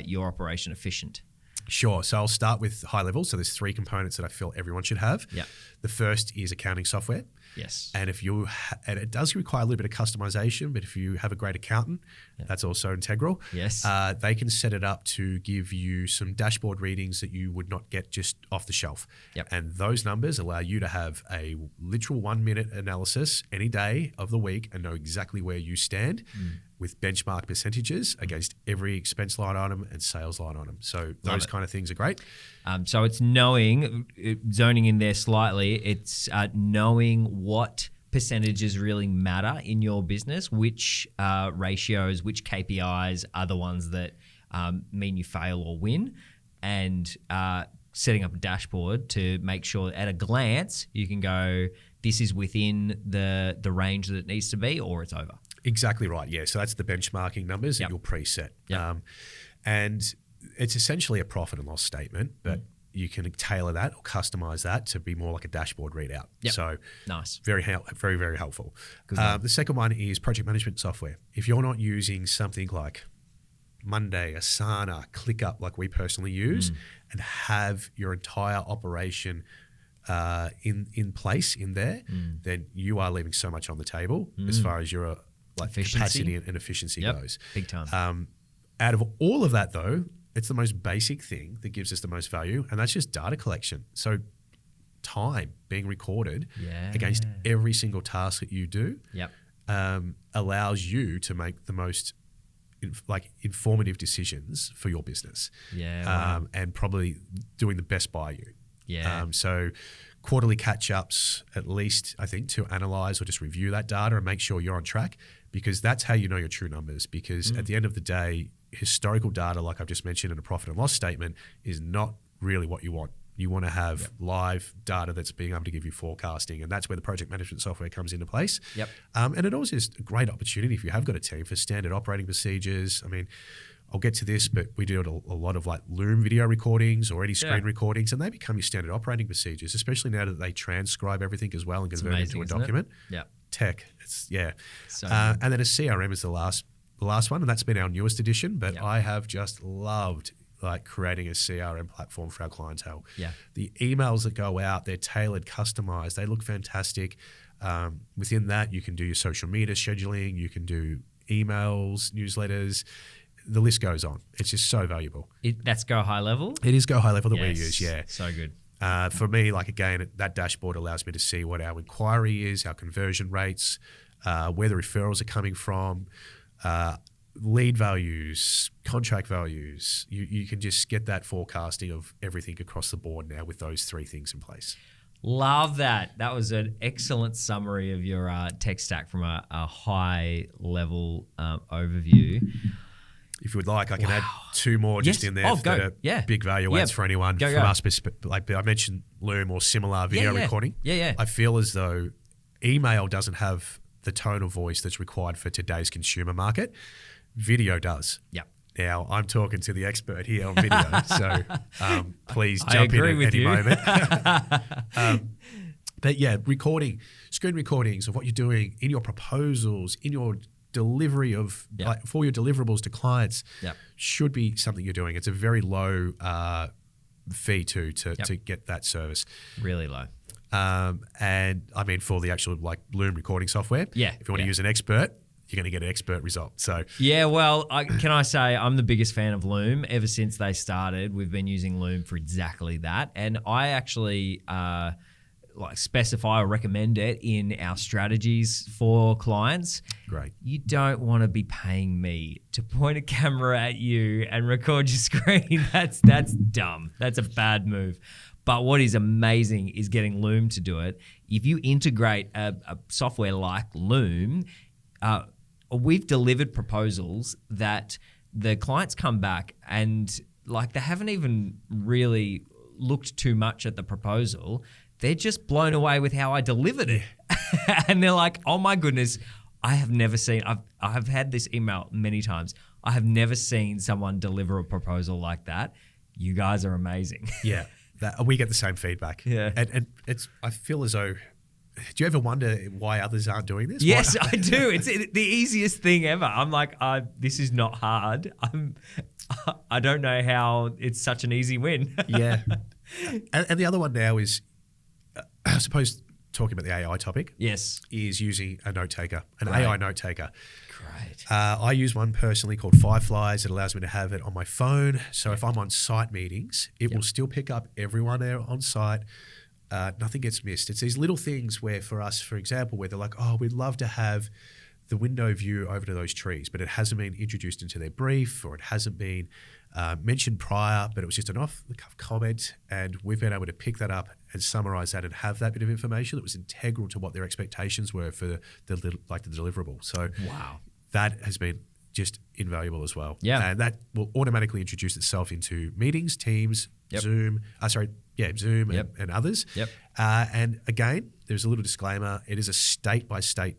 your operation efficient? Sure. So I'll start with high level. So there's three components that I feel everyone should have. The first is accounting software. Yes. And and it does require a little bit of customization, but if you have a great accountant, that's also integral. Yes. They can set it up to give you some dashboard readings that you would not get just off the shelf. And those numbers allow you to have a literal 1 minute analysis any day of the week and know exactly where you stand with benchmark percentages against every expense line item and sales line item. So those kind of things are great. So it's knowing, zoning in there slightly, it's knowing what percentages really matter in your business, which ratios, which KPIs are the ones that mean you fail or win, and setting up a dashboard to make sure at a glance you can go, this is within the range that it needs to be, or it's over. Exactly right. Yeah. So that's the benchmarking numbers that you'll preset. And it's essentially a profit and loss statement, but you can tailor that or customize that to be more like a dashboard readout. So nice. Very, very helpful. The second one is project management software. If you're not using something like Monday, Asana, ClickUp, like we personally use, and have your entire operation in place in there, then you are leaving so much on the table as far as your capacity and efficiency goes. Big time. Out of all of that, though, it's the most basic thing that gives us the most value, and that's just data collection. So time being recorded against every single task that you do allows you to make the most informative decisions for your business. And probably doing the best by you. So quarterly catch-ups, at least, I think, to analyze or just review that data and make sure you're on track, because that's how you know your true numbers. Because at the end of the day, historical data, like I've just mentioned in a profit and loss statement, is not really what you want. You want to have live data that's being able to give you forecasting, and that's where the project management software comes into place. And it also is a great opportunity if you have got a team for standard operating procedures. I mean, I'll get to this, but we do a lot of like Loom video recordings or any screen recordings, and they become your standard operating procedures, especially now that they transcribe everything as well and convert it into a document. Tech, and then a CRM is the last one, and that's been our newest addition. But I have just loved creating a CRM platform for our clientele. The emails that go out, they're tailored, customized, they look fantastic. Within that, you can do your social media scheduling, you can do emails, newsletters. The list goes on. It's just so valuable. That's Go High Level? It is Go High Level that we use, So good. For me, again, that dashboard allows me to see what our inquiry is, our conversion rates, where the referrals are coming from, lead values, contract values. You can just get that forecasting of everything across the board now with those three things in place. Love that. That was an excellent summary of your tech stack from a high level overview. If you would like, I can add two more just in there that are big value adds for anyone from us. Like I mentioned, Loom or similar video recording. I feel as though email doesn't have the tone of voice that's required for today's consumer market. Video does. Now, I'm talking to the expert here on video, so please jump in at any moment. But yeah, screen recordings of what you're doing in your proposals, in your delivery of for your deliverables to clients should be something you're doing. It's a very low fee to get that service. Really low. And I mean, for the actual like Loom recording software, if you want to use an expert, you're going to get an expert result. So well, can I say I'm the biggest fan of Loom. Ever since they started, we've been using Loom for exactly that. And I actually specify or recommend it in our strategies for clients. Great. You don't want to be paying me to point a camera at you and record your screen. That's dumb. That's a bad move. But what is amazing is getting Loom to do it. If you integrate a software like Loom, we've delivered proposals that the clients come back and like they haven't even really looked too much at the proposal. They're just blown away with how I delivered it. And they're like, oh my goodness, I have never seen, I've had this email many times. I have never seen someone deliver a proposal like that. You guys are amazing. Yeah, we get the same feedback. Yeah. And I feel as though, do you ever wonder why others aren't doing this? Yes, I do. It's the easiest thing ever. I'm like, this is not hard. I don't know how it's such an easy win. Yeah. And the other one now is, I suppose, talking about the AI topic. Yes. Is using a note taker, an Great. AI note taker. Great. I use one personally called Fireflies. It allows me to have it on my phone. So if I'm on site meetings, it will still pick up everyone there on site. Nothing gets missed. It's these little things where for us, for example, where they're like, oh, we'd love to have the window view over to those trees, but it hasn't been introduced into their brief or it hasn't been mentioned prior, but it was just an off-the-cuff comment, and we've been able to pick that up and summarize that and have that bit of information that was integral to what their expectations were for the deliverable. So that has been just invaluable as well. Yeah. And that will automatically introduce itself into meetings, Teams, Zoom, Zoom and others. Yep. And again, there's a little disclaimer. It is a state-by-state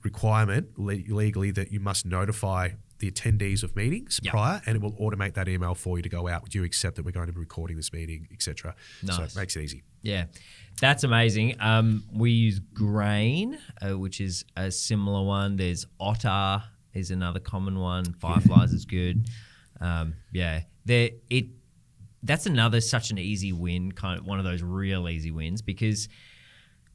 requirement legally that you must notify the attendees of meetings prior, and it will automate that email for you to go out. Do you accept that we're going to be recording this meeting, etc.? Nice. So it makes it easy. Yeah, that's amazing. We use Grain, which is a similar one. There's Otter is another common one. Fireflies is good. That's another such an easy win, kind of one of those real easy wins, because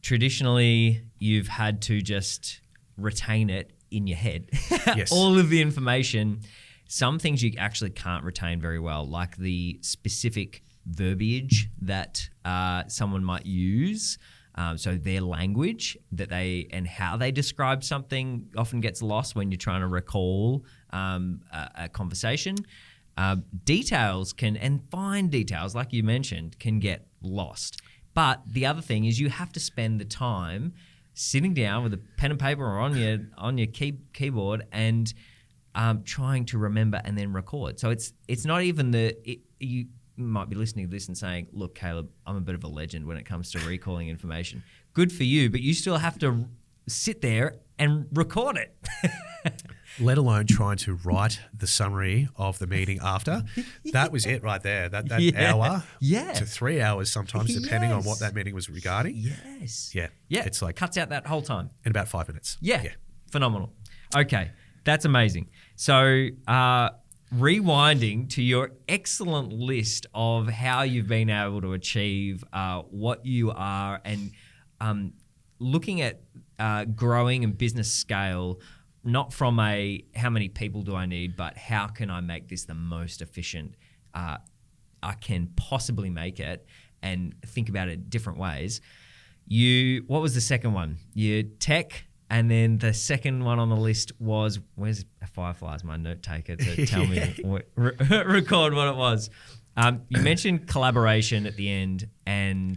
traditionally you've had to just retain it in your head. Yes. All of the information. Some things you actually can't retain very well, like the specific verbiage that someone might use. So their language and how they describe something often gets lost when you're trying to recall a conversation. Details and fine details, like you mentioned, can get lost. But the other thing is you have to spend the time sitting down with a pen and paper or on your keyboard and trying to remember and then record. So it's not even you might be listening to this and saying, look, Caleb, I'm a bit of a legend when it comes to recalling information. Good for you, but you still have to sit there and record it. Let alone trying to write the summary of the meeting after. That was it right there. That hour to 3 hours sometimes, depending on what that meeting was regarding. Yes. Yeah. It's like cuts out that whole time. In about 5 minutes. Yeah. Phenomenal. Okay. That's amazing. So rewinding to your excellent list of how you've been able to achieve what you are, and looking at growing and business scale, not from how many people do I need, but how can I make this the most efficient I can possibly make it, and think about it different ways. What was the second one? You tech, and then the second one on the list was, where's Fireflies, my note taker, to tell me, record what it was. You mentioned collaboration at the end, and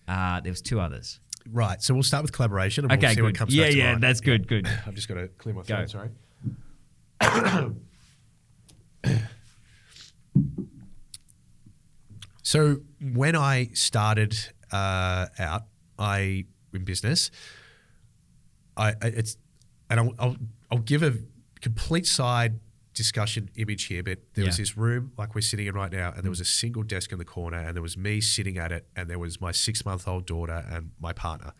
there was two others. Right, so we'll start with collaboration and we'll see what comes back to mind. That's good. I've just got to clear my throat, sorry. So when I started out in business, I'll give a complete side discussion image here, but there was this room like we're sitting in right now, and there was a single desk in the corner, and there was me sitting at it, and there was my 6-month-old daughter and my partner.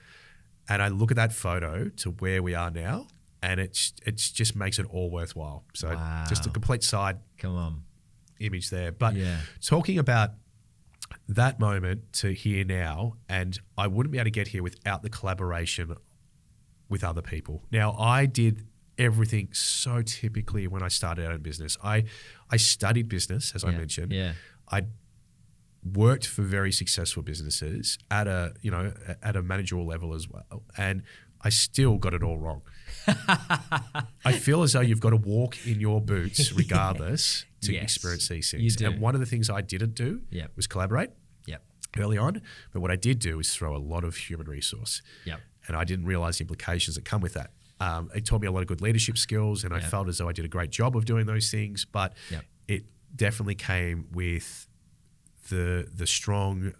And I look at that photo to where we are now, and it's just makes it all worthwhile. So just a complete side image there. But talking about that moment to here now, and I wouldn't be able to get here without the collaboration with other people. Now, I did everything so typically when I started out in business. I studied business, as I mentioned. Yeah. I worked for very successful businesses at a managerial level as well, and I still got it all wrong. I feel as though you've got to walk in your boots regardless to experience these things. And one of the things I didn't do was collaborate early on, but what I did do is throw a lot of human resource. And I didn't realize the implications that come with that. It taught me a lot of good leadership skills, and I felt as though I did a great job of doing those things, but it definitely came with the strong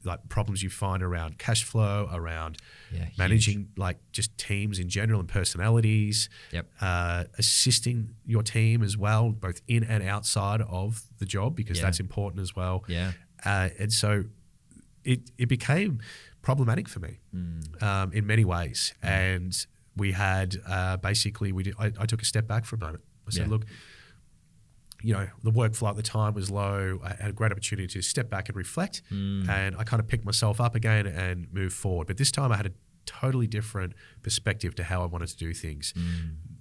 like problems you find around cash flow, around managing like just teams in general and personalities, assisting your team as well, both in and outside of the job, because that's important as well. And so it became problematic for me in many ways. And we had basically, I took a step back for a moment. I said, look, you know, the workflow at the time was low. I had a great opportunity to step back and reflect, and I kind of picked myself up again and move forward. But this time I had a totally different perspective to how I wanted to do things.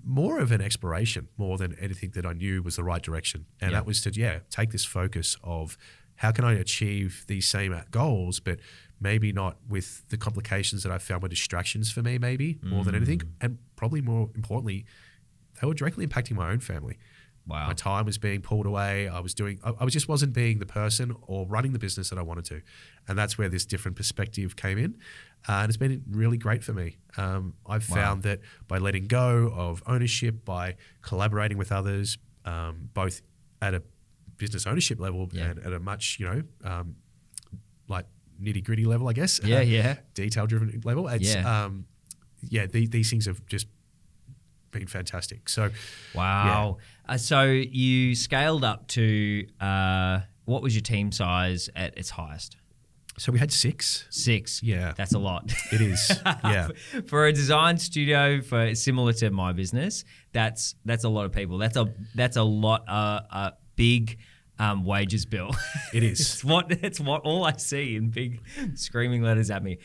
More of an exploration more than anything that I knew was the right direction. And that was to, take this focus of how can I achieve these same goals, but maybe not with the complications that I found were distractions for me, maybe more than anything. And probably more importantly, they were directly impacting my own family. Wow. My time was being pulled away. I just wasn't being the person or running the business that I wanted to. And that's where this different perspective came in. And it's been really great for me. I've found that by letting go of ownership, by collaborating with others, both at a business ownership level and at a much, like nitty gritty level, I guess. Detail driven level. It's, these things have just been fantastic. So, wow. So you scaled up to what was your team size at its highest? So we had 6. 6. Yeah. That's a lot. It is. Yeah. For a design studio, for similar to my business, that's a lot of people. That's a lot. Big wages bill. It is. It's what all I see in big screaming letters at me.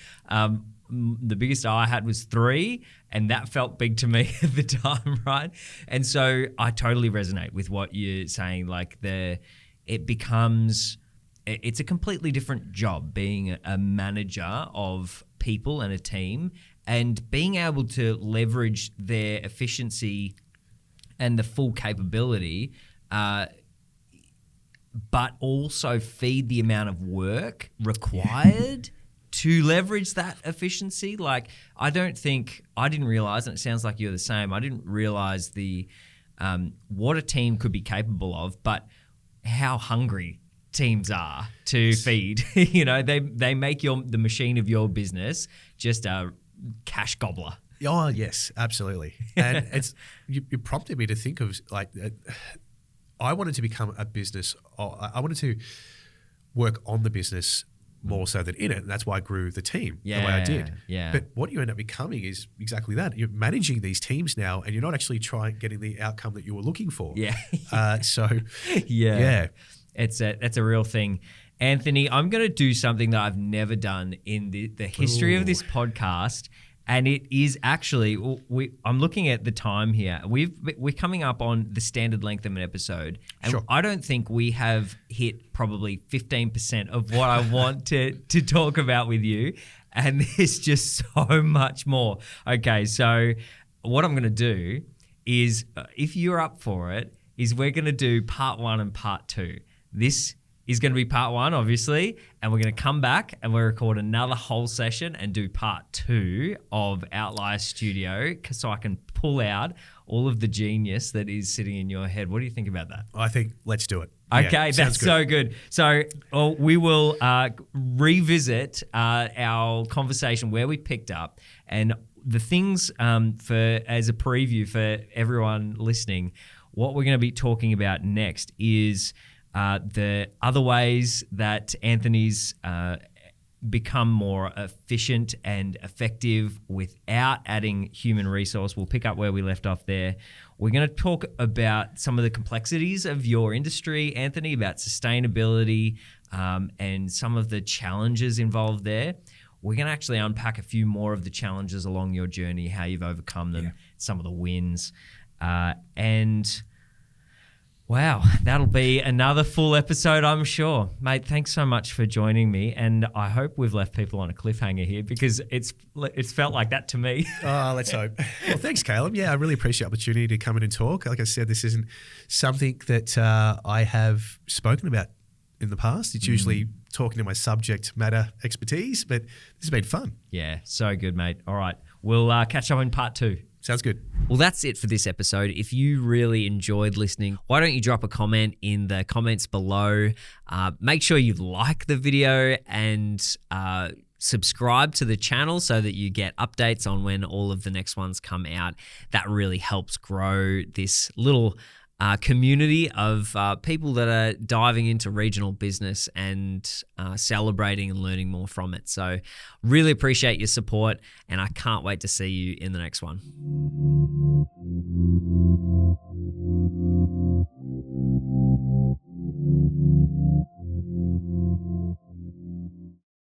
The biggest I had was 3, and that felt big to me at the time, right? And so I totally resonate with what you're saying. Like it's a completely different job being a manager of people and a team, and being able to leverage their efficiency and the full capability, but also feed the amount of work required to leverage that efficiency. Like, I didn't realize, and it sounds like you're the same, I didn't realize what a team could be capable of, but how hungry teams are to feed. They make the machine of your business just a cash gobbler. Oh, yes, absolutely. And you prompted me to think of like, I wanted to become a business. I wanted to work on the business more so than in it. And that's why I grew the team the way I did. Yeah. But what you end up becoming is exactly that. You're managing these teams now, and you're not actually getting the outcome that you were looking for. Yeah. It's a real thing. Anthony, I'm going to do something that I've never done in the history of this podcast. And it is actually, I'm looking at the time here. We're coming up on the standard length of an episode. And I don't think we have hit probably 15% of what I want to talk about with you. And there's just so much more. Okay, so what I'm going to do is, if you're up for it, is we're going to do part 1 and part 2. This is going to be part 1, obviously, and we're going to come back and we'll record another whole session and do part 2 of Outlier Studio, so I can pull out all of the genius that is sitting in your head. What do you think about that? I think let's do it. Okay, that's so good. So we will revisit our conversation where we picked up, and the things as a preview for everyone listening, what we're going to be talking about next is the other ways that Anthony's become more efficient and effective without adding human resource. We'll pick up where we left off there. We're going to talk about some of the complexities of your industry, Anthony, about sustainability and some of the challenges involved there. We're going to actually unpack a few more of the challenges along your journey, how you've overcome them, some of the wins. And wow, that'll be another full episode, I'm sure. Mate, thanks so much for joining me. And I hope we've left people on a cliffhanger here because it's felt like that to me. Oh, let's hope. Well, thanks, Caleb. Yeah, I really appreciate the opportunity to come in and talk. Like I said, this isn't something that I have spoken about in the past. It's usually talking to my subject matter expertise, but this has been fun. Yeah, so good, mate. All right, we'll catch up in part 2. Sounds good. Well, that's it for this episode. If you really enjoyed listening, why don't you drop a comment in the comments below? Make sure you like the video and subscribe to the channel so that you get updates on when all of the next ones come out. That really helps grow this little community of people that are diving into regional business and celebrating and learning more from it. So really appreciate your support, and I can't wait to see you in the next one.